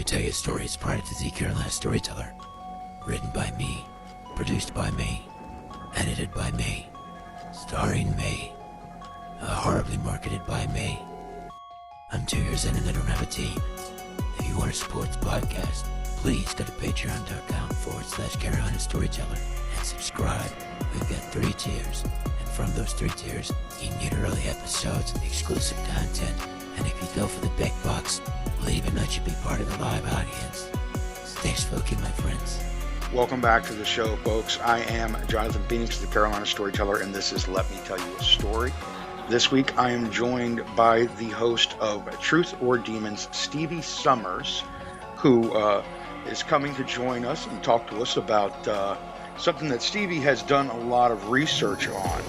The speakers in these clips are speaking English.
Me Tell You a Story is part of the Z Carolina Storyteller. Written by me, produced by me, edited by me, starring me, horribly marketed by me. I'm 2 years in and I don't have a team. If you want to support the podcast, please go to patreon.com/Carolina Storyteller and subscribe. We've got 3 tiers, and from those 3 tiers, you can get early episodes, exclusive content, and if you go for the big bucks, we'll even let you be part of the live audience. Stay spooky, my friends. Welcome back to the show, folks. I am Jonathan Phoenix, the Carolina Storyteller, and this is Let Me Tell You a Story. This week, I am joined by the host of Truth or Demons, Stevie Summers, who is coming to join us and talk to us about something that Stevie has done a lot of research on.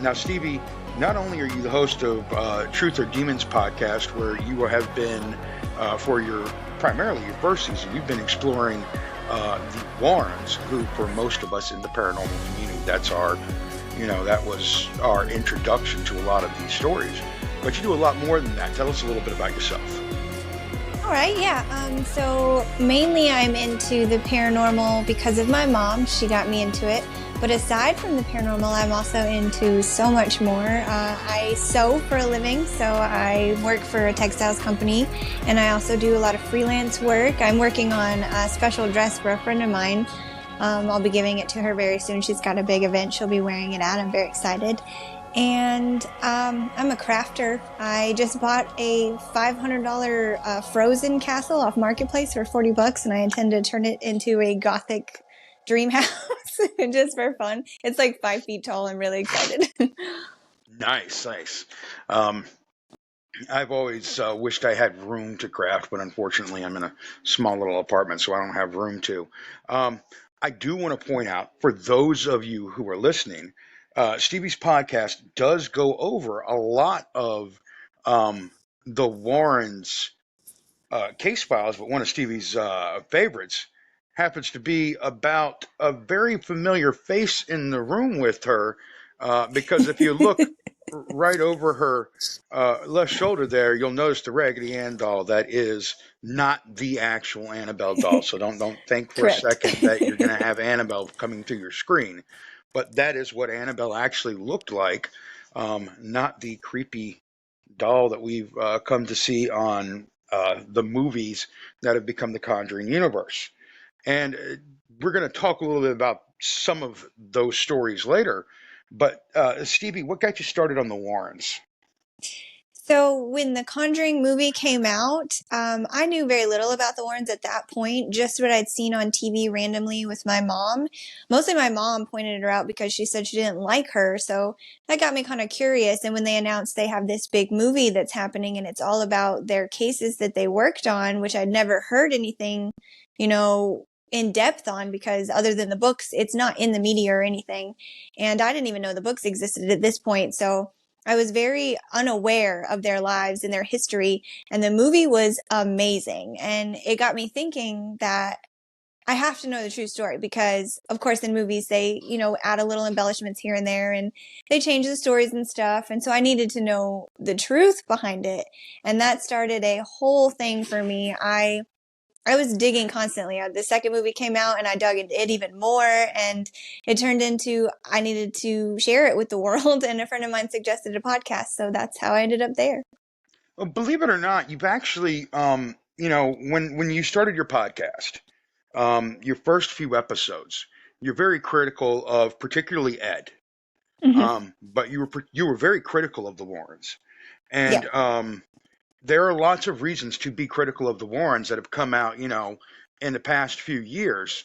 Now, Stevie, not only are you the host of Truth or Demons podcast, where you have been, for primarily your first season, you've been exploring the Warrens, who for most of us in the paranormal community, that was our introduction to a lot of these stories. But you do a lot more than that. Tell us a little bit about yourself. All right, yeah. So mainly I'm into the paranormal because of my mom. She got me into it. But aside from the paranormal, I'm also into so much more. I sew for a living, so I work for a textiles company, and I also do a lot of freelance work. I'm working on a special dress for a friend of mine. I'll be giving it to her very soon. She's got a big event she'll be wearing it at. I'm very excited. And I'm a crafter. I just bought a $500 frozen castle off Marketplace for $40, and I intend to turn it into a gothic dream house just for fun. It's like 5 feet tall. I'm really excited. Nice. I've always wished I had room to craft, but unfortunately I'm in a small little apartment, so I don't have room to. I do want to point out, for those of you who are listening, Stevie's podcast does go over a lot of the Warrens' case files, but one of Stevie's favorites happens to be about a very familiar face in the room with her, because if you look right over her left shoulder there, you'll notice the Raggedy Ann doll. That is not the actual Annabelle doll, so don't think for Correct. a second that you're going to have Annabelle coming through your screen. But that is what Annabelle actually looked like, not the creepy doll that we've come to see on the movies that have become the Conjuring universe. And we're going to talk a little bit about some of those stories later. But Stevie, what got you started on the Warrens? So when the Conjuring movie came out, I knew very little about the Warrens at that point, just what I'd seen on TV randomly with my mom. Mostly my mom pointed her out because she said she didn't like her. So that got me kind of curious. And when they announced they have this big movie that's happening and it's all about their cases that they worked on, which I'd never heard anything, in depth on, because other than the books, it's not in the media or anything. And I didn't even know the books existed at this point. So I was very unaware of their lives and their history, and the movie was amazing. And it got me thinking that I have to know the true story because, of course, in movies, they, add a little embellishments here and there, and they change the stories and stuff. And so I needed to know the truth behind it. And that started a whole thing for me. I was digging constantly. The second movie came out and I dug into it even more, and it turned into I needed to share it with the world, and a friend of mine suggested a podcast, so that's how I ended up there. Well, believe it or not, you've actually, when you started your podcast, your first few episodes, you're very critical of particularly Ed, but you were very critical of the Warrens, and Yeah. There are lots of reasons to be critical of the Warrens that have come out, in the past few years.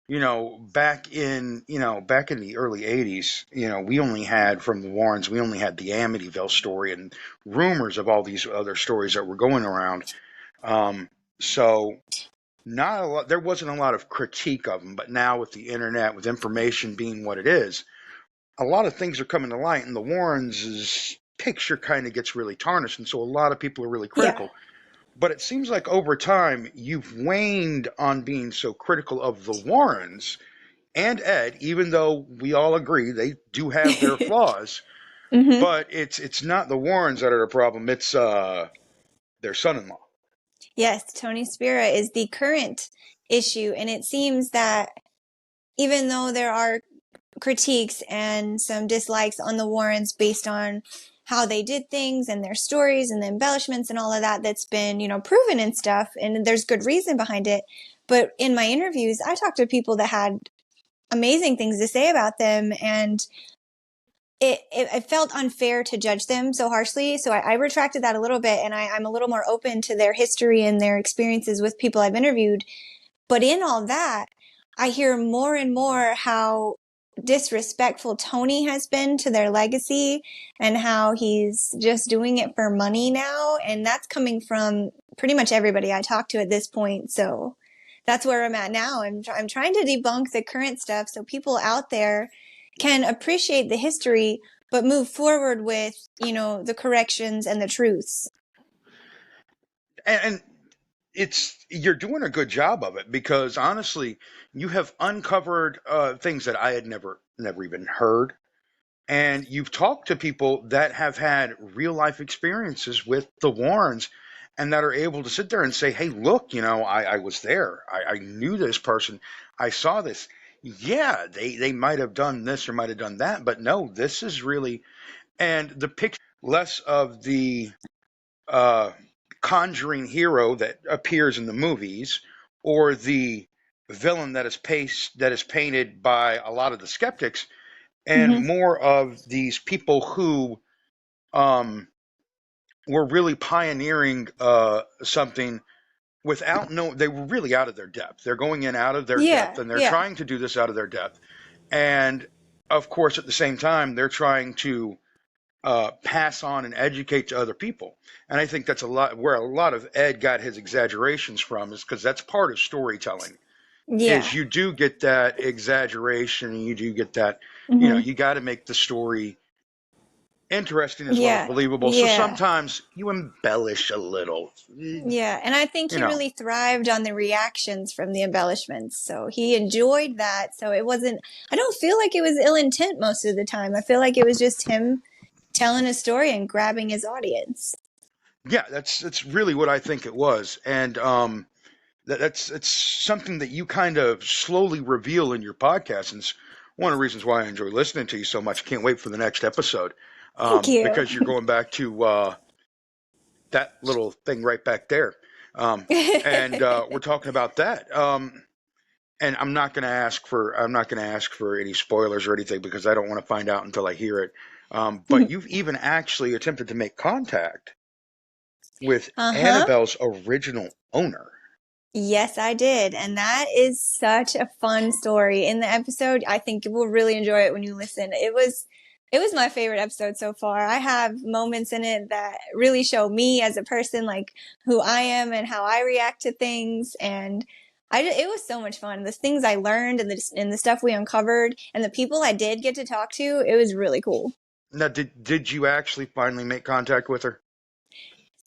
Back in the early 80s, we only had from the Warrens, we only had the Amityville story and rumors of all these other stories that were going around. So not a lot, there wasn't a lot of critique of them, but now with the internet, with information being what it is, a lot of things are coming to light, and the Warrens' picture kind of gets really tarnished, and so a lot of people are really critical. Yeah. But it seems like over time you've waned on being so critical of the Warrens and Ed, even though we all agree they do have their flaws. But it's not the Warrens that are the problem; it's their son-in-law. Yes, Tony Spira is the current issue. And it seems that even though there are critiques and some dislikes on the Warrens based on how they did things and their stories and the embellishments and all of that that's been, proven and stuff, and there's good reason behind it. But in my interviews, I talked to people that had amazing things to say about them, and it felt unfair to judge them so harshly. So I retracted that a little bit, and I'm a little more open to their history and their experiences with people I've interviewed. But in all that, I hear more and more how disrespectful Tony has been to their legacy and how he's just doing it for money now. And that's coming from pretty much everybody I talk to at this point. So that's where I'm at now. I'm trying to debunk the current stuff so people out there can appreciate the history, but move forward with, the corrections and the truths. And you're doing a good job of it, because honestly, you have uncovered things that I had never even heard. And you've talked to people that have had real life experiences with the Warrens and that are able to sit there and say, hey, look, I was there. I knew this person. I saw this. Yeah, they might have done this or might have done that, but no, this is really, and the picture less of the uh, conjuring hero that appears in the movies, or the villain that is painted by a lot of the skeptics, and Mm-hmm. more of these people who um, were really pioneering something without no, they were really out of their depth. They're going in out of their depth, Yeah, and they're yeah. trying to do this out of their depth. And of course, at the same time, they're trying to pass on and educate to other people. And I think that's a lot where a lot of Ed got his exaggerations from, is because that's part of storytelling. Is Yeah. you do get that exaggeration, and you do get that, Mm-hmm. you got to make the story interesting as well as Yeah. believable. So Yeah. sometimes you embellish a little, Yeah, and I think you he know. really thrived on the reactions from the embellishments. So he enjoyed that. So it wasn't, I don't feel like it was ill intent most of the time. I feel like it was just him telling a story and grabbing his audience. Yeah, that's really what I think it was. And that's it's something that you kind of slowly reveal in your podcast, and it's one of the reasons why I enjoy listening to you so much. Can't wait for the next episode, Thank you. because you're going back to that little thing right back there, um, and we're talking about that. And I'm not going to ask for any spoilers or anything, because I don't want to find out until I hear it. But you've even actually attempted to make contact with Uh-huh. Annabelle's original owner. Yes, I did. And that is such a fun story in the episode. I think you will really enjoy it when you listen. It was my favorite episode so far. I have moments in it that really show me as a person, like who I am and how I react to things. And it was so much fun. The things I learned and the stuff we uncovered and the people I did get to talk to, it was really cool. Now, did you actually finally make contact with her?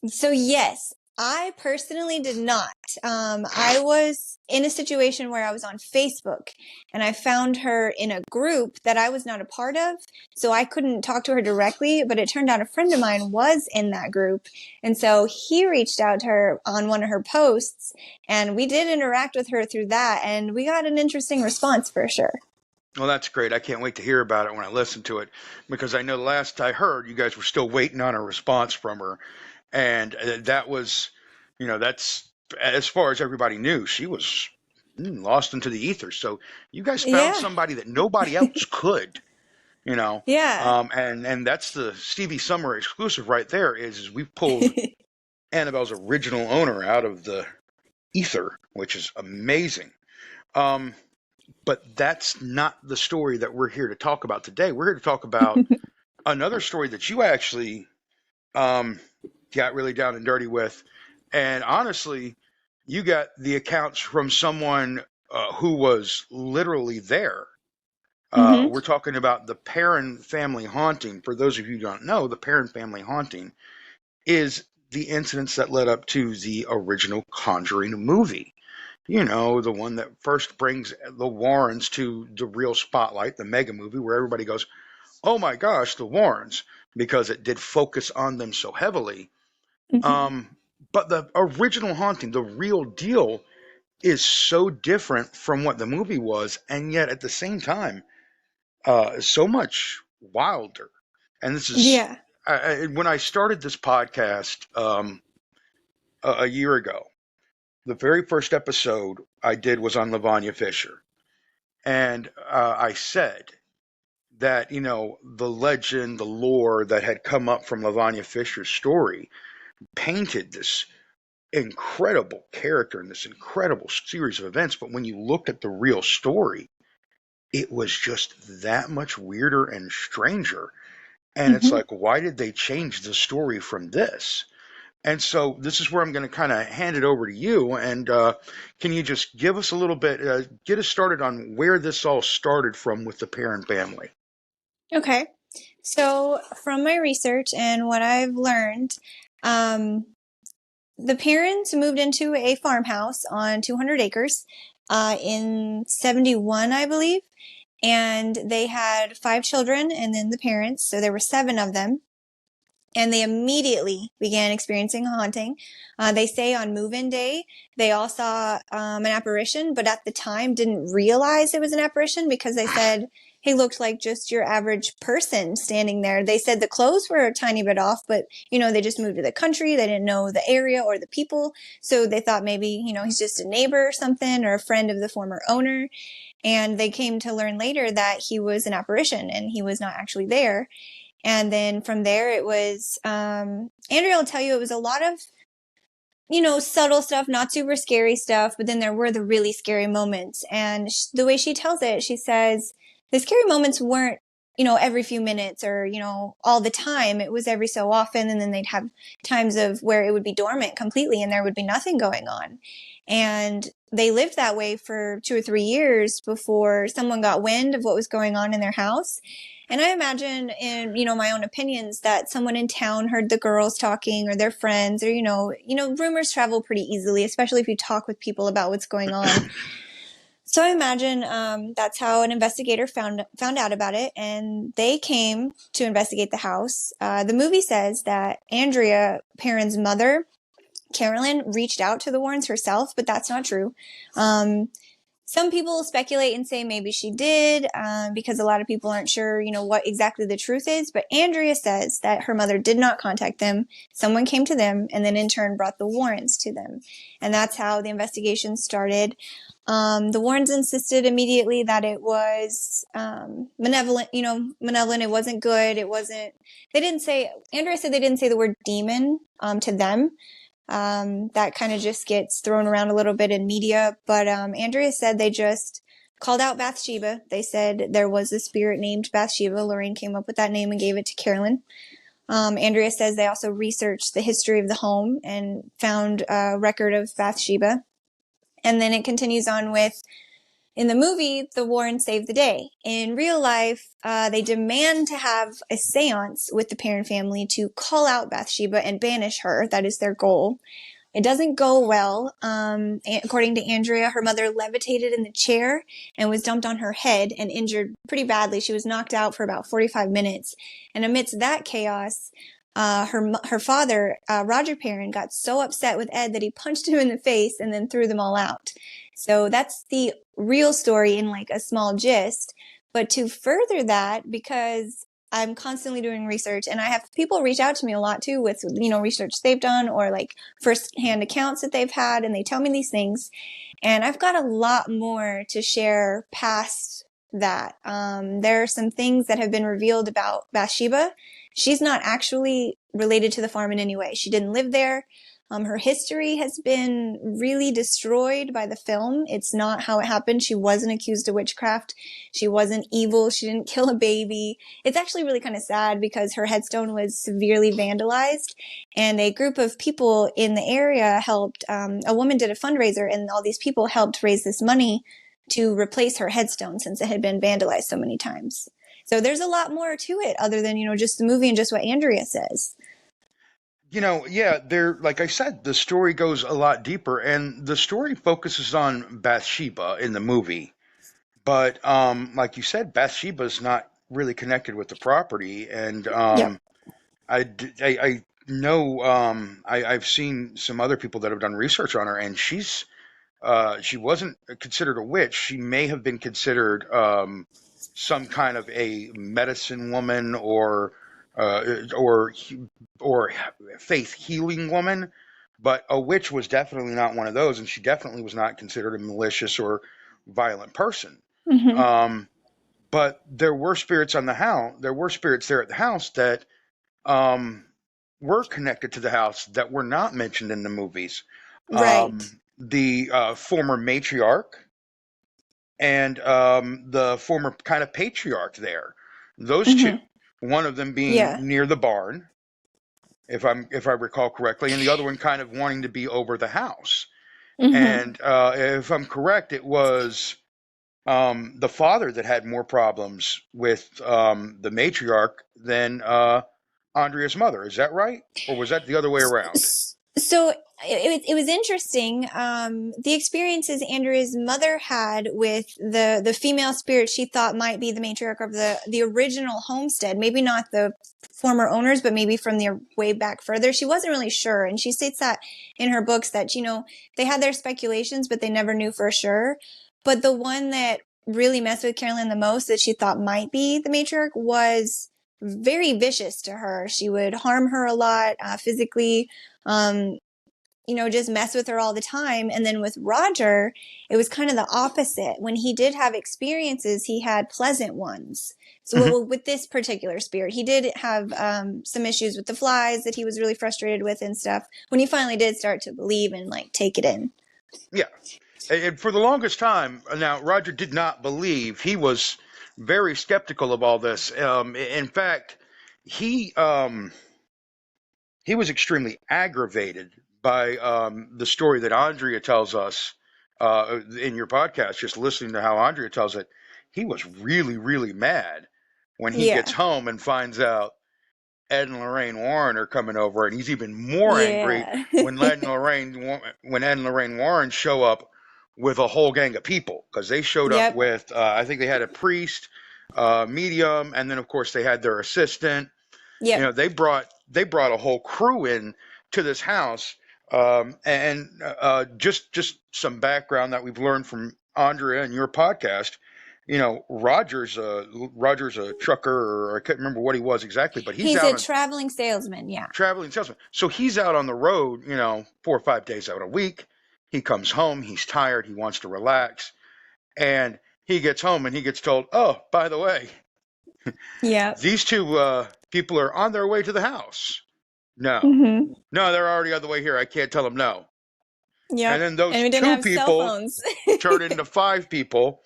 So yes, I personally did not. I was in a situation where I was on Facebook and I found her in a group that I was not a part of. So I couldn't talk to her directly, but it turned out a friend of mine was in that group. And so he reached out to her on one of her posts and we did interact with her through that. And we got an interesting response for sure. Well, that's great. I can't wait to hear about it when I listen to it, because I know the last I heard, you guys were still waiting on a response from her, and that was, that's as far as everybody knew. She was lost into the ether. So you guys found Yeah. somebody that nobody else could, Yeah. and that's the Stevie Summer exclusive right there. Is we've pulled Annabelle's original owner out of the ether, which is amazing. Um, but that's not the story that we're here to talk about today. We're here to talk about another story that you actually um, got really down and dirty with. And honestly, you got the accounts from someone who was literally there. Hmm. We're talking about the Perron family haunting. For those of you who don't know, the Perron family haunting is the incidents that led up to the original Conjuring movie. The one that first brings the Warrens to the real spotlight, the mega movie, where everybody goes, oh my gosh, the Warrens, because it did focus on them so heavily. Hmm. Um, but the original haunting, the real deal, is so different from what the movie was, and yet at the same time, so much wilder. And this is Yeah. when I started this podcast a year ago. The very first episode I did was on Lavanya Fisher, and I said that the legend, the lore that had come up from Lavanya Fisher's story painted this incredible character in this incredible series of events. But when you looked at the real story, it was just that much weirder and stranger. And it's Hmm. like, why did they change the story from this? And so this is where I'm going to kind of hand it over to you. And can you just give us a little bit, get us started on where this all started from with the Perron family? Okay. So, from my research and what I've learned, um, the parents moved into a farmhouse on 200 acres in 71, I believe. And they had 5 children and then the parents. So there were 7 of them. And they immediately began experiencing a haunting. They say on move-in day, they all saw an apparition, but at the time didn't realize it was an apparition because they said he looked like just your average person standing there. They said the clothes were a tiny bit off, but, they just moved to the country. They didn't know the area or the people. So they thought maybe, he's just a neighbor or something or a friend of the former owner. And they came to learn later that he was an apparition and he was not actually there. And then from there, it was, Andrea will tell you it was a lot of, subtle stuff, not super scary stuff, but then there were the really scary moments. And the way she tells it, she says the scary moments weren't, every few minutes or, all the time. It was every so often. And then they'd have times of where it would be dormant completely and there would be nothing going on. And they lived that way for 2 or 3 years before someone got wind of what was going on in their house. And I imagine in, my own opinions that someone in town heard the girls talking or their friends or, rumors travel pretty easily, especially if you talk with people about what's going on. So I imagine that's how an investigator found out about it, and they came to investigate the house. The movie says that Andrea Perron's mother, Carolyn, reached out to the Warrens herself, but that's not true. Some people speculate and say maybe she did, because a lot of people aren't sure, what exactly the truth is. But Andrea says that her mother did not contact them. Someone came to them and then in turn brought the Warrens to them. And that's how the investigation started. The Warrens insisted immediately that it was malevolent, malevolent. It wasn't good. Andrea said they didn't say the word demon to them. That kind of just gets thrown around a little bit in media. But Andrea said they just called out Bathsheba. They said there was a spirit named Bathsheba. Lorraine came up with that name and gave it to Carolyn. Andrea says they also researched the history of the home and found a record of Bathsheba. And then it continues on with, in the movie, the Warrens save the day. In real life, they demand to have a seance with the Perron family to call out Bathsheba and banish her. That is their goal. It doesn't go well. According to Andrea, her mother levitated in the chair and was dumped on her head and injured pretty badly. She was knocked out for about 45 minutes. And amidst that chaos, her father, Roger Perron, got so upset with Ed that he punched him in the face and then threw them all out. So that's the real story in like a small gist. But to further that, because I'm constantly doing research and I have people reach out to me a lot too with, research they've done or like firsthand accounts that they've had, and they tell me these things. And I've got a lot more to share past that. There are some things that have been revealed about Bathsheba. She's not actually related to the farm in any way. She didn't live there. Her history has been really destroyed by the film. It's not how it happened. She wasn't accused of witchcraft. She wasn't evil. She didn't kill a baby. It's actually really kind of sad because her headstone was severely vandalized, and a group of people in the area helped, a woman did a fundraiser, and all these people helped raise this money to replace her headstone since it had been vandalized so many times. So there's a lot more to it other than, just the movie and just what Andrea says. Yeah, like I said, the story goes a lot deeper, and the story focuses on Bathsheba in the movie. But like you said, Bathsheba's not really connected with the property, and Yep. I No, I've seen some other people that have done research on her, and she wasn't considered a witch. She may have been considered some kind of a medicine woman uh, or or faith healing woman, but a witch was definitely not one of those, and she definitely was not considered a malicious or violent person. Hmm. Um, but there were spirits on the house. There were spirits there at the house that um, were connected to the house that were not mentioned in the movies. Right. The former matriarch and the former kind of patriarch there. Those two, Hmm. one of them being Yeah. near the barn, if I recall correctly, and the other one kind of wanting to be over the house. Hmm. And if I'm correct, it was the father that had more problems with the matriarch than Andrea's mother. Is that right? Or was that the other way around? So it was interesting. The experiences Andrea's mother had with the female spirit she thought might be the matriarch of the original homestead, maybe not the former owners, but maybe from the way back further. She wasn't really sure, and she states that in her books that they had their speculations, but they never knew for sure. But the one that really messed with Carolyn the most, that she thought might be the matriarch, was very vicious to her. She would harm her a lot, physically, um, just mess with her all the time. And then with Roger, it was kind of the opposite. When he did have experiences, he had pleasant ones. So Hmm. with this particular spirit, he did have some issues with the flies that he was really frustrated with and stuff when he finally did start to believe and like take it in. Yeah. And for the longest time, now Roger did not believe. He was very skeptical of all this. In fact, he um, he was extremely aggravated by the story that Andrea tells us in your podcast. Just listening to how Andrea tells it, he was really, really mad when he gets Yeah. home and finds out Ed and Lorraine Warren are coming over, and he's even more angry Yeah. when Ed and Lorraine Warren show up with a whole gang of people because they showed up Yep. with I think they had a priest, medium, and then of course they had their assistant. Yep. They brought a whole crew in to this house, and just some background that we've learned from Andrea and your podcast. Roger's a trucker, or I couldn't remember what he was exactly, but he's He's out a on traveling salesman. Yeah. traveling salesman. So he's out on the road, 4 or 5 days out a week. He comes home, he's tired, he wants to relax, and he gets home and he gets told, "Oh, by the way, Yep. these two people are on their way to the house." No, Hmm. no, they're already on the way here. I can't tell them no. And Yep. then And those we didn't two have cell people phones. turn into 5 people,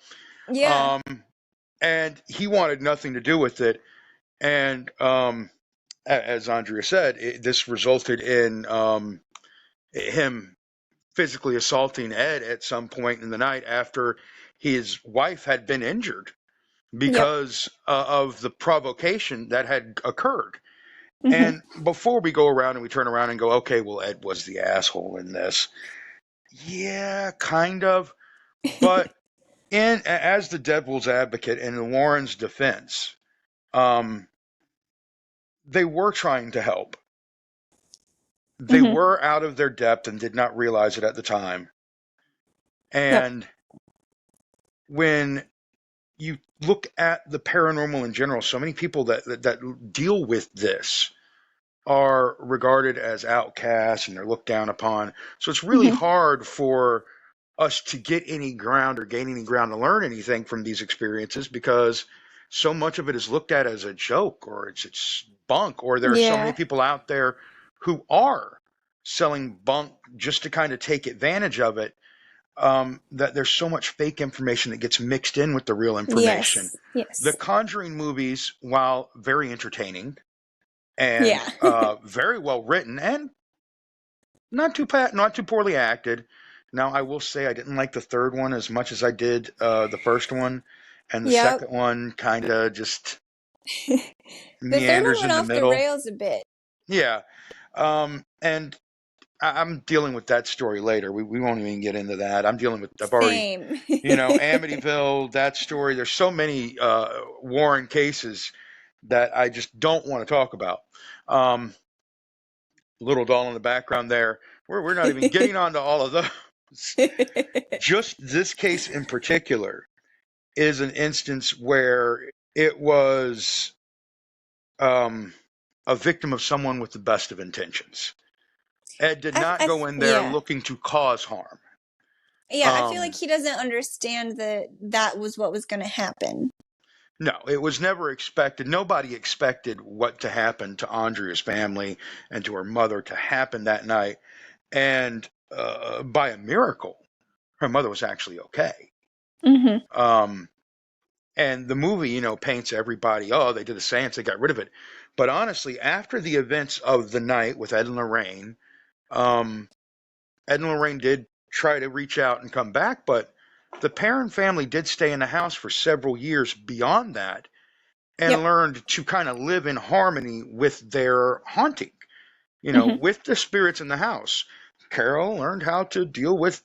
Yeah. um, and he wanted nothing to do with it. And as Andrea said, this resulted in him physically assaulting Ed at some point in the night after his wife had been injured Yep. because of the provocation that had occurred. Hmm. And before we go around and we turn around and go, okay, well, Ed was the asshole in this. Yeah, kind of. But as the devil's advocate in Warren's defense, um, they were trying to help. They Hmm. were out of their depth and did not realize it at the time. Yep. And when you look at the paranormal in general, so many people that deal with this are regarded as outcasts and they're looked down upon. So it's really Hmm. hard for us to get any ground or gain any ground to learn anything from these experiences because so much of it is looked at as a joke or it's bunk, or there are so many Yeah. people out there who are selling bunk just to kind of take advantage of it, that there's so much fake information that gets mixed in with the real information. Yes. The Yes. Conjuring movies, while very entertaining and Yeah. very well written and not too poorly acted. Now, I will say I didn't like the third one as much as I did the first one, and the Yep. second one kind of just The third one meanders went in the off the middle. rails a bit. Yeah, and I'm dealing with that story later. We won't even get into that. I've already, Same. Amityville, that story. There's so many Warren cases that I just don't want to talk about. Um, little doll in the background there. We're not even getting onto all of those. Just this case in particular is an instance where it was um, a victim of someone with the best of intentions. Ed did not go in there Yeah. looking to cause harm. Yeah, I feel like Um, he doesn't understand that that was what was going to happen. no, it was never expected. Nobody expected what to happen to Andrea's family and to her mother to happen that night. And by a miracle, her mother was actually okay. Mhm. Um, and the movie, paints everybody, oh, they did a seance, they got rid of it. But honestly, after the events of the night with Ed and Lorraine, um, Ed and Lorraine did try to reach out and come back, but the Perron family did stay in the house for several years beyond that and Yep. learned to kind of live in harmony with their haunting, Mhm. with the spirits in the house. Carol learned how to deal with,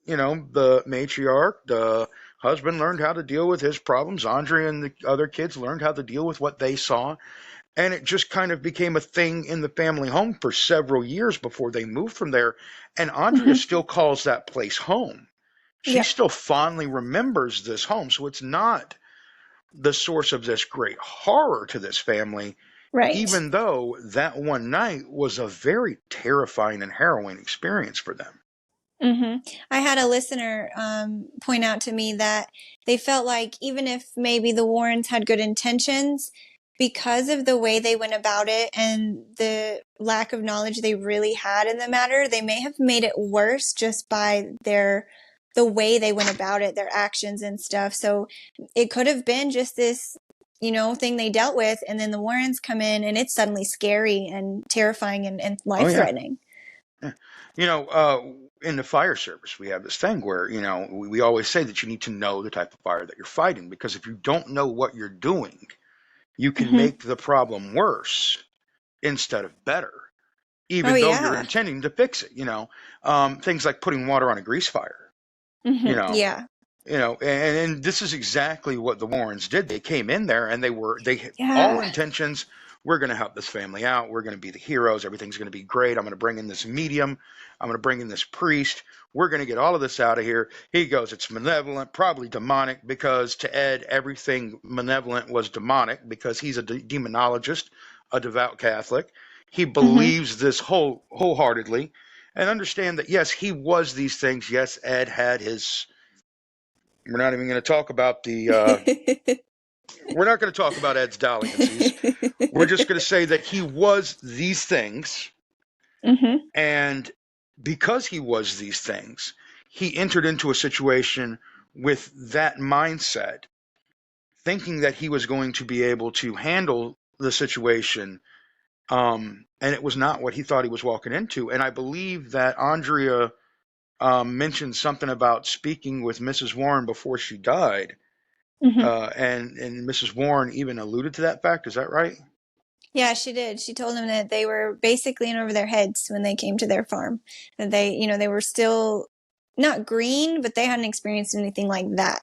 the matriarch. The husband learned how to deal with his problems. Andrea and the other kids learned how to deal with what they saw. And it just kind of became a thing in the family home for several years before they moved from there. And Andrea Mhm. still calls that place home. She Yep. still fondly remembers this home. So it's not the source of this great horror to this family, Right. even though that one night was a very terrifying and harrowing experience for them. I had a listener point out to me that they felt like even if maybe the Warrens had good intentions, because of the way they went about it and the lack of knowledge they really had in the matter, they may have made it worse just by the way they went about it, their actions and stuff. So it could have been just this, thing they dealt with, and then the Warrens come in and it's suddenly scary and terrifying and Oh, life yeah. threatening. Yeah. In the fire service, we have this thing where, we always say that you need to know the type of fire that you're fighting, because if you don't know what you're doing, you can Hmm. make the problem worse instead of better, Oh even though you're yeah. intending to fix it. Things like putting water on a grease fire, you know, Yeah. and this is exactly what the Warrens did. They came in there and they had all Yeah. intentions. We're going to help this family out. We're going to be the heroes. Everything's going to be great. I'm going to bring in this medium. I'm going to bring in this priest. We're going to get all of this out of here. He goes, it's malevolent, probably demonic, because to Ed, everything malevolent was demonic because he's a demonologist, a devout Catholic. He Hmm. believes this wholeheartedly, and understand that, yes, he was these things. Yes, Ed had his. We're not even going to talk about the. We're not going to talk about Ed's dalliances. We're just going to say that he was these things, Hmm. and because he was these things, he entered into a situation with that mindset, thinking that he was going to be able to handle the situation. And it was not what he thought he was walking into. And I believe that Andrea mentioned something about speaking with Mrs. Warren before she died. Hmm. And Mrs. Warren even alluded to that fact. Is that right? Yeah, she did. She told them that they were basically in over their heads when they came to their farm. That they were still not green, but they hadn't experienced anything like that.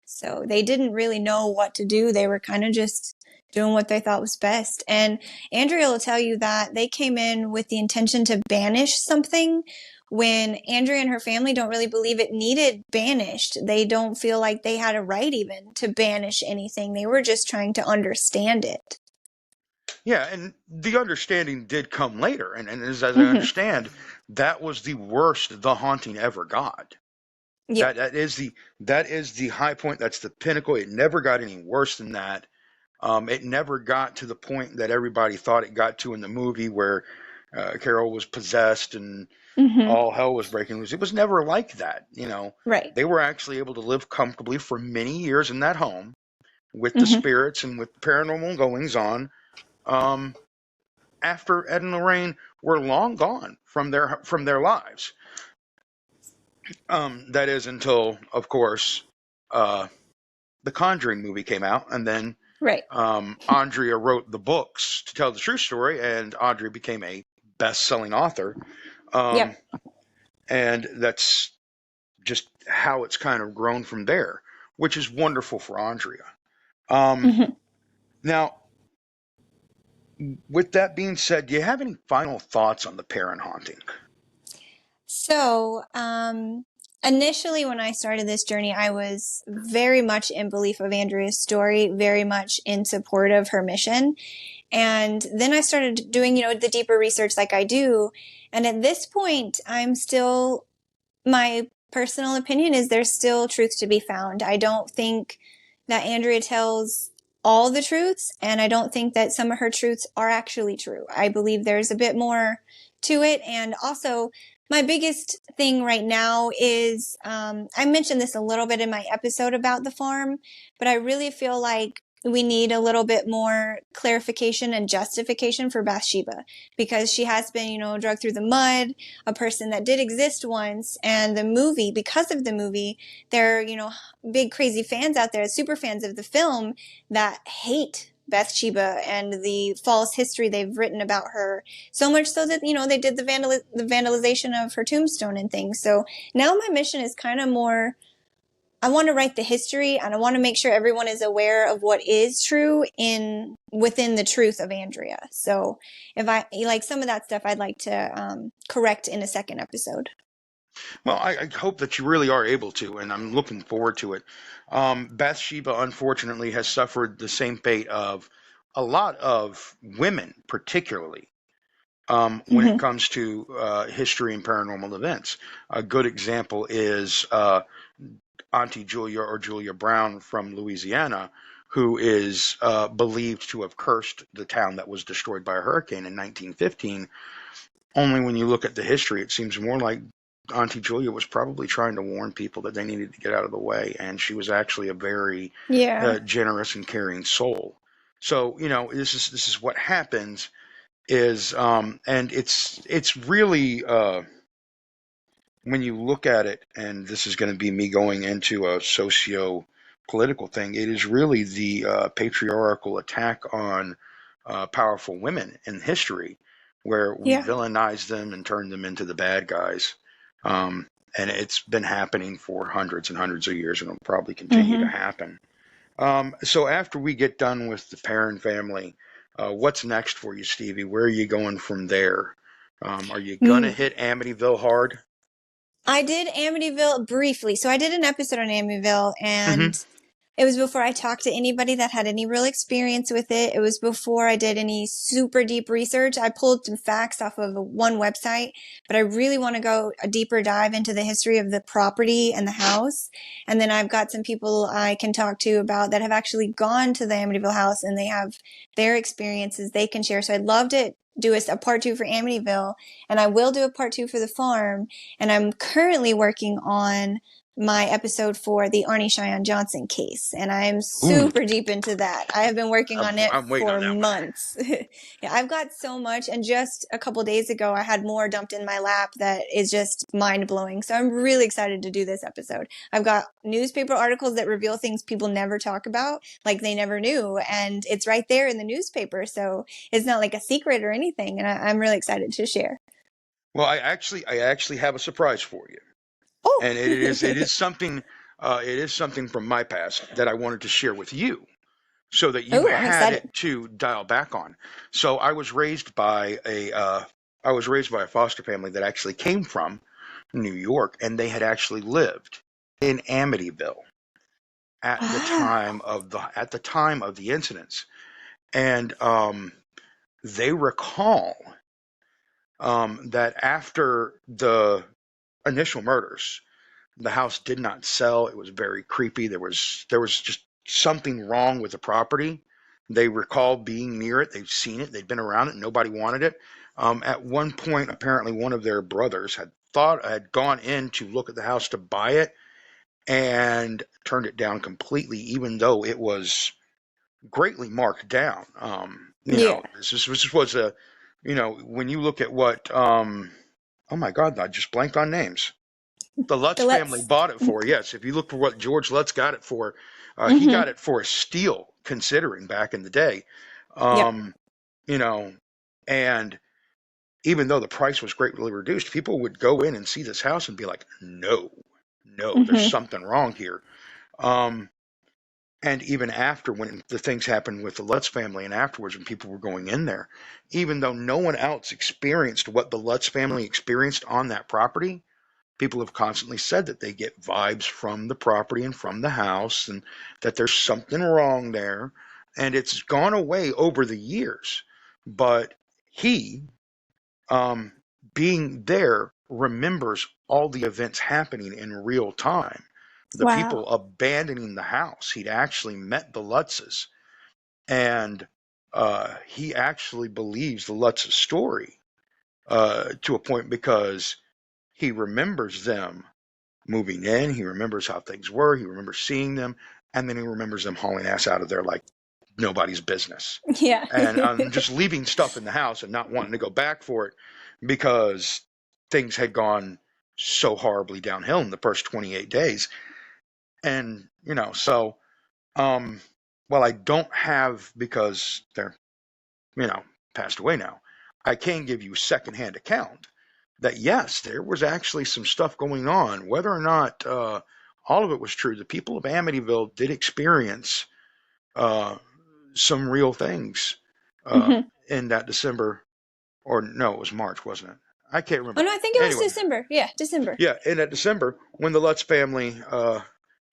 So they didn't really know what to do. They were kind of just doing what they thought was best. And Andrea will tell you that they came in with the intention to banish something when Andrea and her family don't really believe it needed banished. They don't feel like they had a right even to banish anything. They were just trying to understand it. Yeah, and the understanding did come later, and as I Hmm. understand, that was the worst the haunting ever got. Yeah. That is the high point. That's the pinnacle. It never got any worse than that. It never got to the point that everybody thought it got to in the movie, where Carol was possessed and Hmm. all hell was breaking loose. It was never like that. Right. They were actually able to live comfortably for many years in that home with the Hmm. spirits and with paranormal goings on. Um, After Ed and Lorraine were long gone from their lives. That is until, of course, uh, the Conjuring movie came out, and then Right. Andrea wrote the books to tell the true story, and Andrea became a best-selling author. Um, Yep. and that's just how it's kind of grown from there, which is wonderful for Andrea. Um, Hmm. Now, with that being said, do you have any final thoughts on the Perron haunting? So, initially, when I started this journey, I was very much in belief of Andrea's story, very much in support of her mission. And then I started doing, the deeper research like I do. And at this point, my personal opinion is there's still truth to be found. I don't think that Andrea tells all the truths, and I don't think that some of her truths are actually true. I believe there's a bit more to it. And also, my biggest thing right now is I mentioned this a little bit in my episode about the farm, but I really feel like we need a little bit more clarification and justification for Bathsheba, because she has been, dragged through the mud, a person that did exist once. And the movie, because of the movie, there are, big crazy fans out there, super fans of the film, that hate Bathsheba and the false history they've written about her. So much so that, they did the vandalization of her tombstone and things. So now my mission is kind of more, I want to write the history, and I want to make sure everyone is aware of what is true within the truth of Andrea. So if I like some of that stuff, I'd like to correct in a second episode. Well, I hope that you really are able to, and I'm looking forward to it. Bathsheba, unfortunately, has suffered the same fate of a lot of women, particularly when it Mm-hmm. comes to history and paranormal events. A good example is Auntie Julia, or Julia Brown from Louisiana, who is believed to have cursed the town that was destroyed by a hurricane in 1915. Only when you look at the history, it seems more like Auntie Julia was probably trying to warn people that they needed to get out of the way, and she was actually a very Yeah. generous and caring soul. So this is what happens is, and it's really when you look at it, and this is going to be me going into a socio-political thing. It is really the patriarchal attack on powerful women in history, where we Yeah. villainize them and turn them into the bad guys. And it's been happening for hundreds and hundreds of years, and it'll probably continue to Mm-hmm. happen. So after we get done with the Perron family, what's next for you, Stevie? Where are you going from there? Are you gonna hit Amityville hard? I did Amityville briefly. So I did an episode on Amityville, Mm-hmm. and it was before I talked to anybody that had any real experience with it. It was before I did any super deep research. I pulled some facts off of one website, but I really want to go a deeper dive into the history of the property and the house. And then I've got some people I can talk to about that have actually gone to the Amityville house, and they have their experiences they can share. So I'd love to do a part two for Amityville, and I will do a part two for the farm. And I'm currently working on my episode for the Arnie Cheyenne Johnson case, and I am Ooh, super deep into that. I have been working on it I'm waiting on for that one. months. Yeah, I've got so much, and just a couple days ago, I had more dumped in my lap that is just mind blowing. So I'm really excited to do this episode. I've got newspaper articles that reveal things people never talk about, like they never knew, and it's right there in the newspaper. So it's not like a secret or anything, and I'm really excited to share. Well, I actually have a surprise for you, Oh, and it is something from my past that I wanted to share with you, so that you oh, I'm had excited. it to dial back on. So I was raised by a foster family that actually came from New York, and they had actually lived in Amityville Wow. at the time of the incidents, and they recall that after the initial murders, the house did not sell. It was very creepy. There was just something wrong with the property. They recall being near it. They've seen it. They'd been around it. Nobody wanted it. At one point, apparently, one of their brothers had gone in to look at the house to buy it and turned it down completely, even though it was greatly marked down. Yeah. This was when you look at what, oh my God, I just blanked on names. The Lutz The family let's. bought it for. Yes, if you look for what George Lutz got it for, he Mm-hmm. got it for a steal, considering back in the day. Yep. Um, you know, and even though the price was greatly reduced, people would go in and see this house and be like, no, no, there's Mm-hmm. something wrong here. Um, And even after, when the things happened with the Lutz family and afterwards when people were going in there, even though no one else experienced what the Lutz family experienced on that property, people have constantly said that they get vibes from the property and from the house and that there's something wrong there. And it's gone away over the years. But he, being there, remembers all the events happening in real time. The Wow. people abandoning the house. He'd actually met the Lutzes, and he actually believes the Lutzes story to a point because he remembers them moving in. He remembers how things were. He remembers seeing them, and then he remembers them hauling ass out of there like nobody's business, Yeah. and just leaving stuff in the house and not wanting to go back for it because things had gone so horribly downhill in the first 28 days. And, so, well, I don't have, because they're, passed away now, I can give you secondhand account that yes, there was actually some stuff going on. Whether or not all of it was true, the people of Amityville did experience some real things Mhm. in that December, or no, it was March, wasn't it? I can't Oh remember. no, I think it was Anyway, December. Yeah, December. yeah, in that December when the Lutz family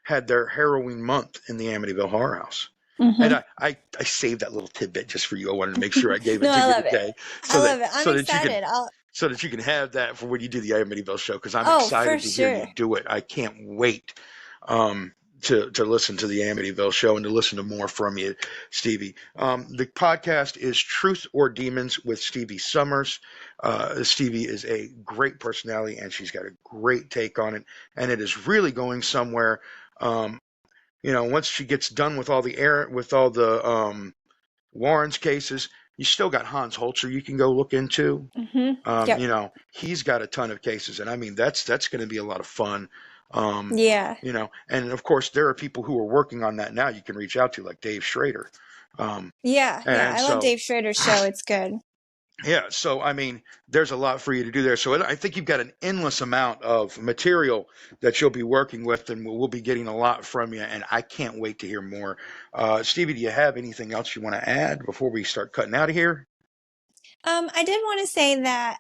had their Halloween month in the Amityville Horror House. And Mhm. I saved that little tidbit just for you. I wanted to make sure I gave it No, to I you love it. today, I love it. I'm excited. so that you can have that for when you do the Amityville show, because I'm Oh, for excited to hear you sure. do it. I can't wait to listen to the Amityville show and to listen to more from you, Stevie. The podcast is Truth or Demons with Stevie Summers. Stevie is a great personality, and she's got a great take on it, and it is really going somewhere. Once she gets done with all the Warren's cases, you still got Hans Holzer you can go look into. Yep. He's got a ton of cases, and I mean that's going to be a lot of fun. Yeah. And of course there are people who are working on that now. You can reach out to, like Dave Schrader. Yeah. And I love so Dave Schrader's show. It's good. yeah, so I mean, there's a lot for you to do there. So I think you've got an endless amount of material that you'll be working with, and we'll be getting a lot from you. And I can't wait to hear more. Stevie, do you have anything else you want to add before we start cutting out of here? I did want to say that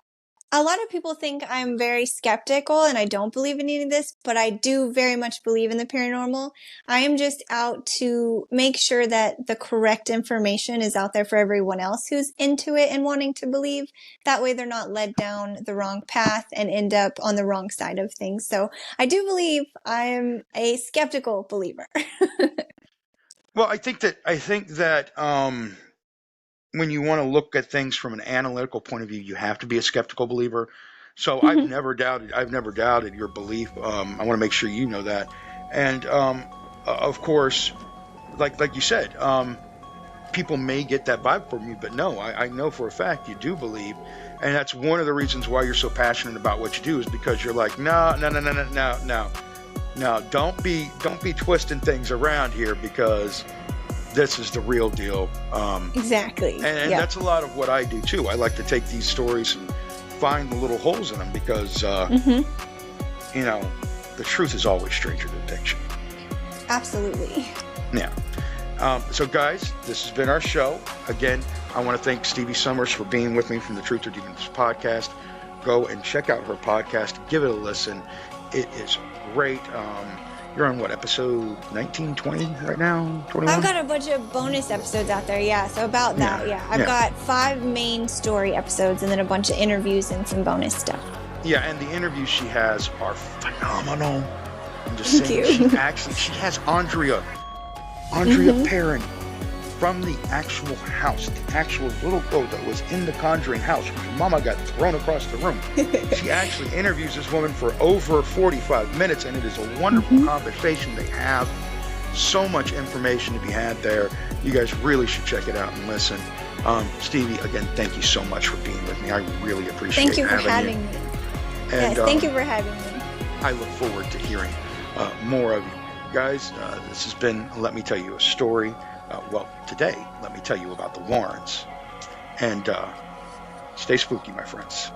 a lot of people think I'm very skeptical and I don't believe in any of this, but I do very much believe in the paranormal. I am just out to make sure that the correct information is out there for everyone else who's into it and wanting to believe. That way they're not led down the wrong path and end up on the wrong side of things. So I do believe I'm a skeptical believer. Well, I think that when you want to look at things from an analytical point of view, you have to be a skeptical believer. So I've never doubted your belief. I want to make sure you know that. And of course, like you said, people may get that vibe from you, but no, I know for a fact you do believe. And that's one of the reasons why you're so passionate about what you do, is because you're like, no, don't be twisting things around here, because this is the real deal. Exactly. And that's a lot of what I do too. I like to take these stories and find the little holes in them, because the truth is always stranger than fiction. Absolutely. Yeah. So guys, this has been our show. Again, I want to thank Stevie Summers for being with me from the Truth or Demons podcast. Go and check out her podcast. Give it a listen. It is great. You're on what, episode 19, 20 right now? 21? I've got a bunch of bonus episodes out there, yeah. So about that, yeah. I've got 5 main story episodes and then a bunch of interviews and some bonus stuff. Yeah, and the interviews she has are phenomenal. I'm just Thank saying, you. she has Andrea Perron from the actual house, the actual little girl that was in the Conjuring house. Her mama got thrown across the room. She actually interviews this woman for over 45 minutes, and it is a wonderful conversation they have. So much information to be had there. You guys really should check it out and listen. Stevie, again, thank you so much for being with me. I really appreciate Thank you for having me. And, yes, thank you for having me. I look forward to hearing more of you. Guys, this has been Let Me Tell You a Story. Well, today, let me tell you about the Warrens. And stay spooky, my friends.